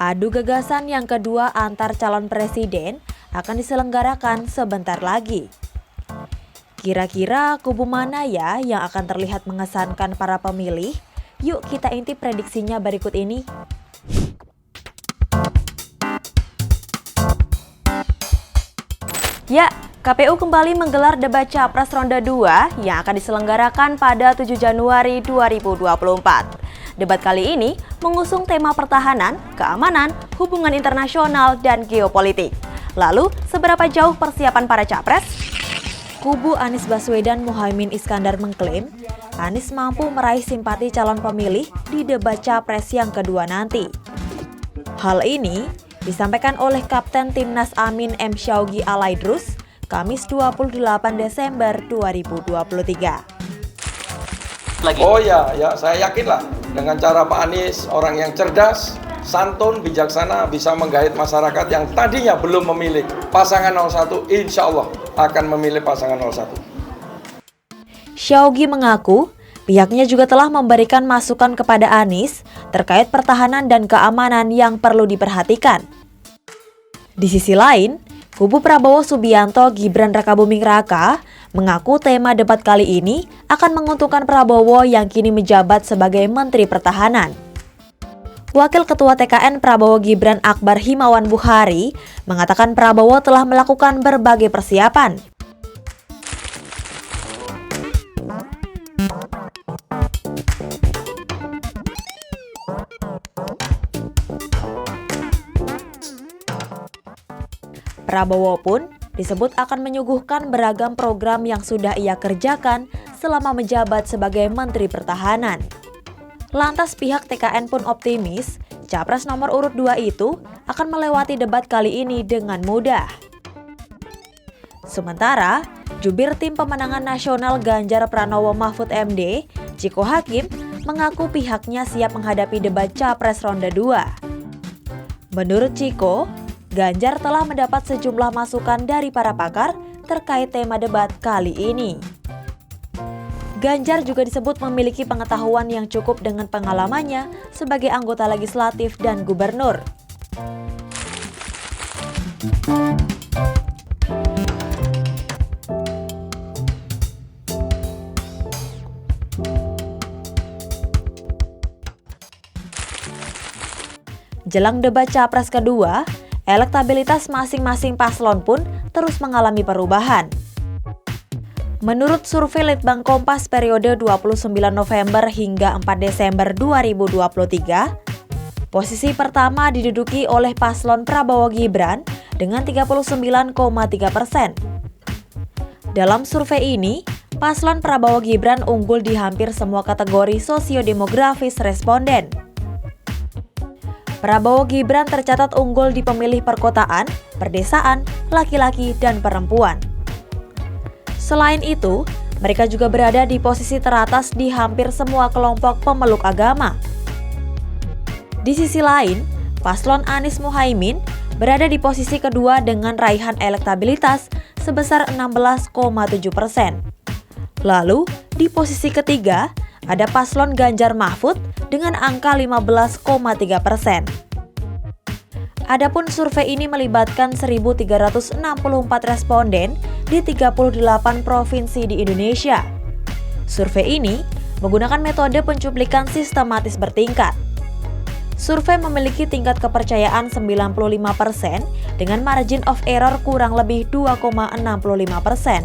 Adu gagasan yang kedua antar calon presiden akan diselenggarakan sebentar lagi. Kira-kira kubu mana ya yang akan terlihat mengesankan para pemilih? Yuk kita intip prediksinya berikut ini. Ya, KPU kembali menggelar debat Capres Ronde 2 yang akan diselenggarakan pada 7 Januari 2024. Debat kali ini mengusung tema pertahanan, keamanan, hubungan internasional, dan geopolitik. Lalu, seberapa jauh persiapan para capres? Kubu Anies Baswedan Muhaimin Iskandar mengklaim Anies mampu meraih simpati calon pemilih di debat Capres yang kedua nanti. Hal ini disampaikan oleh Kapten Timnas Amin M. Syawgi Alaidrus, Kamis 28 Desember 2023. Oh ya, saya yakinlah dengan cara Pak Anies, orang yang cerdas, santun, bijaksana, bisa menggait masyarakat yang tadinya belum memilih pasangan 01, insya Allah akan memilih pasangan 01. Syawgi mengaku pihaknya juga telah memberikan masukan kepada Anies terkait pertahanan dan keamanan yang perlu diperhatikan. Di sisi lain, kubu Prabowo Subianto Gibran Rakabuming Raka mengaku tema debat kali ini akan menguntungkan Prabowo yang kini menjabat sebagai Menteri Pertahanan. Wakil Ketua TKN Prabowo Gibran Akbar Himawan Bukhari mengatakan Prabowo telah melakukan berbagai persiapan. Prabowo pun disebut akan menyuguhkan beragam program yang sudah ia kerjakan selama menjabat sebagai Menteri Pertahanan. Lantas pihak TKN pun optimis, Capres nomor urut 2 itu akan melewati debat kali ini dengan mudah. Sementara, jubir tim pemenangan nasional Ganjar Pranowo Mahfud MD, Ciko Hakim, mengaku pihaknya siap menghadapi debat Capres ronde 2. Menurut Ciko, Ganjar telah mendapat sejumlah masukan dari para pakar terkait tema debat kali ini. Ganjar juga disebut memiliki pengetahuan yang cukup dengan pengalamannya sebagai anggota legislatif dan gubernur. Jelang debat Capres kedua, elektabilitas masing-masing paslon pun terus mengalami perubahan. Menurut survei Litbang Kompas periode 29 November hingga 4 Desember 2023, posisi pertama diduduki oleh paslon Prabowo Gibran dengan 39,3%. Dalam survei ini, paslon Prabowo Gibran unggul di hampir semua kategori sosiodemografis responden. Prabowo Gibran tercatat unggul di pemilih perkotaan, perdesaan, laki-laki, dan perempuan. Selain itu, mereka juga berada di posisi teratas di hampir semua kelompok pemeluk agama. Di sisi lain, paslon Anies Muhaimin berada di posisi kedua dengan raihan elektabilitas sebesar 16,7%. Lalu, di posisi ketiga, ada paslon Ganjar Mahfud dengan angka 15,3%. Adapun survei ini melibatkan 1.364 responden di 38 provinsi di Indonesia. Survei ini menggunakan metode pencuplikan sistematis bertingkat. Survei memiliki tingkat kepercayaan 95% dengan margin of error kurang lebih 2,65%.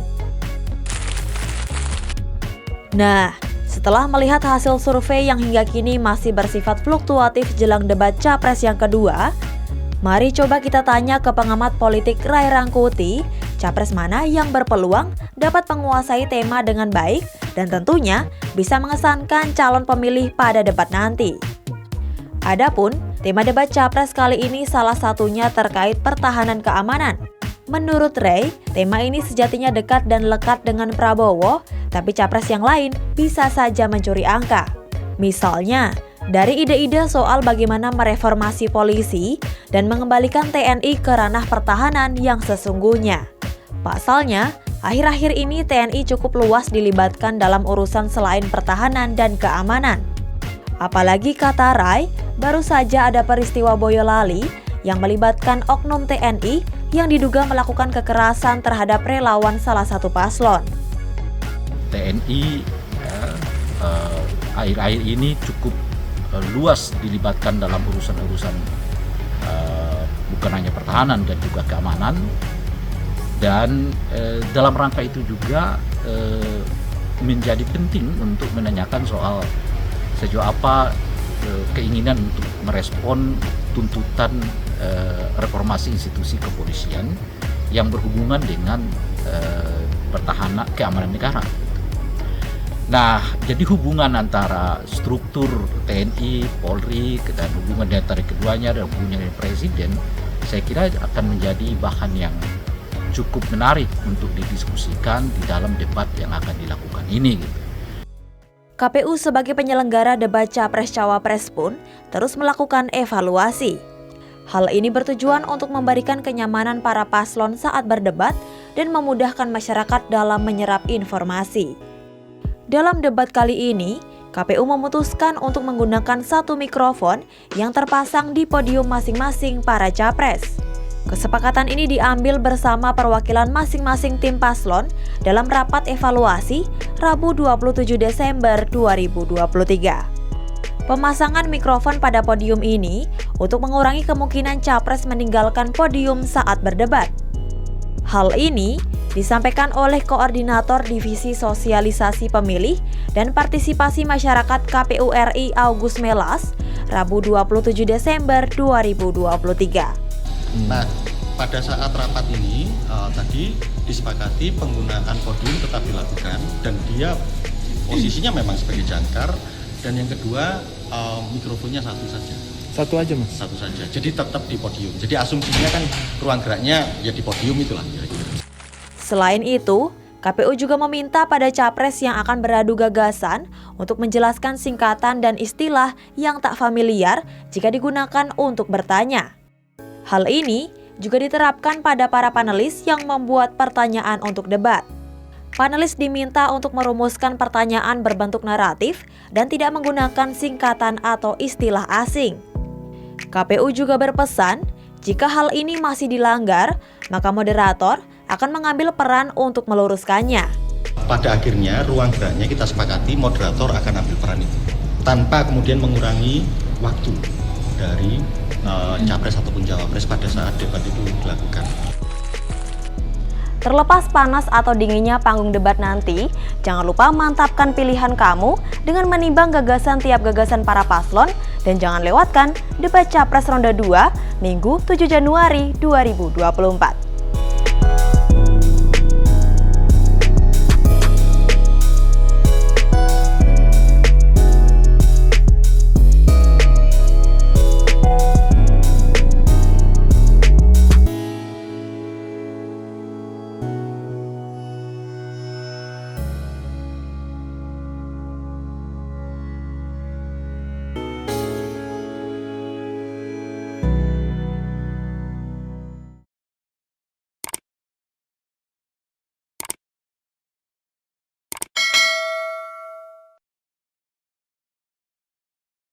Nah, setelah melihat hasil survei yang hingga kini masih bersifat fluktuatif jelang debat Capres yang kedua, mari coba kita tanya ke pengamat politik Ray Rangkuti, Capres mana yang berpeluang dapat menguasai tema dengan baik dan tentunya bisa mengesankan calon pemilih pada debat nanti. Adapun tema debat Capres kali ini salah satunya terkait pertahanan keamanan. Menurut Ray, tema ini sejatinya dekat dan lekat dengan Prabowo, tapi capres yang lain bisa saja mencuri angka. Misalnya, dari ide-ide soal bagaimana mereformasi polisi dan mengembalikan TNI ke ranah pertahanan yang sesungguhnya. Pasalnya, akhir-akhir ini TNI cukup luas dilibatkan dalam urusan selain pertahanan dan keamanan. Apalagi kata Rai, baru saja ada peristiwa Boyolali yang melibatkan oknum TNI yang diduga melakukan kekerasan terhadap relawan salah satu paslon. TNI akhir-akhir ini cukup luas dilibatkan dalam urusan-urusan bukan hanya pertahanan dan juga keamanan, dan dalam rangka itu juga menjadi penting untuk menanyakan soal sejauh apa keinginan untuk merespon tuntutan reformasi institusi kepolisian yang berhubungan dengan pertahanan keamanan negara. Nah, jadi hubungan antara struktur TNI, Polri, dan hubungan antara keduanya dan hubungan dengan Presiden, saya kira akan menjadi bahan yang cukup menarik untuk didiskusikan di dalam debat yang akan dilakukan ini. KPU sebagai penyelenggara debat Capres-Cawapres pun terus melakukan evaluasi. Hal ini bertujuan untuk memberikan kenyamanan para paslon saat berdebat dan memudahkan masyarakat dalam menyerap informasi. Dalam debat kali ini, KPU memutuskan untuk menggunakan satu mikrofon yang terpasang di podium masing-masing para capres. Kesepakatan ini diambil bersama perwakilan masing-masing tim paslon dalam rapat evaluasi Rabu 27 Desember 2023. Pemasangan mikrofon pada podium ini untuk mengurangi kemungkinan capres meninggalkan podium saat berdebat. Hal ini disampaikan oleh Koordinator Divisi Sosialisasi Pemilih dan Partisipasi Masyarakat KPU RI August Melas, Rabu 27 Desember 2023. Nah, pada saat rapat ini tadi disepakati penggunaan podium tetap dilakukan dan dia posisinya memang sebagai jangkar, dan yang kedua mikrofonnya satu saja. Satu aja, Mas? Satu saja, jadi tetap di podium. Jadi asumsinya kan ruang geraknya ya di podium itulah kira-kira. Selain itu, KPU juga meminta pada capres yang akan beradu gagasan untuk menjelaskan singkatan dan istilah yang tak familiar jika digunakan untuk bertanya. Hal ini juga diterapkan pada para panelis yang membuat pertanyaan untuk debat. Panelis diminta untuk merumuskan pertanyaan berbentuk naratif dan tidak menggunakan singkatan atau istilah asing. KPU juga berpesan, jika hal ini masih dilanggar, maka moderator akan mengambil peran untuk meluruskannya. Pada akhirnya ruang geraknya kita sepakati moderator akan ambil peran itu, tanpa kemudian mengurangi waktu dari capres ataupun cawapres pada saat debat itu dilakukan. Terlepas panas atau dinginnya panggung debat nanti, jangan lupa mantapkan pilihan kamu dengan menimbang gagasan tiap gagasan para paslon, dan jangan lewatkan debat Capres Ronde 2 Minggu 7 Januari 2024.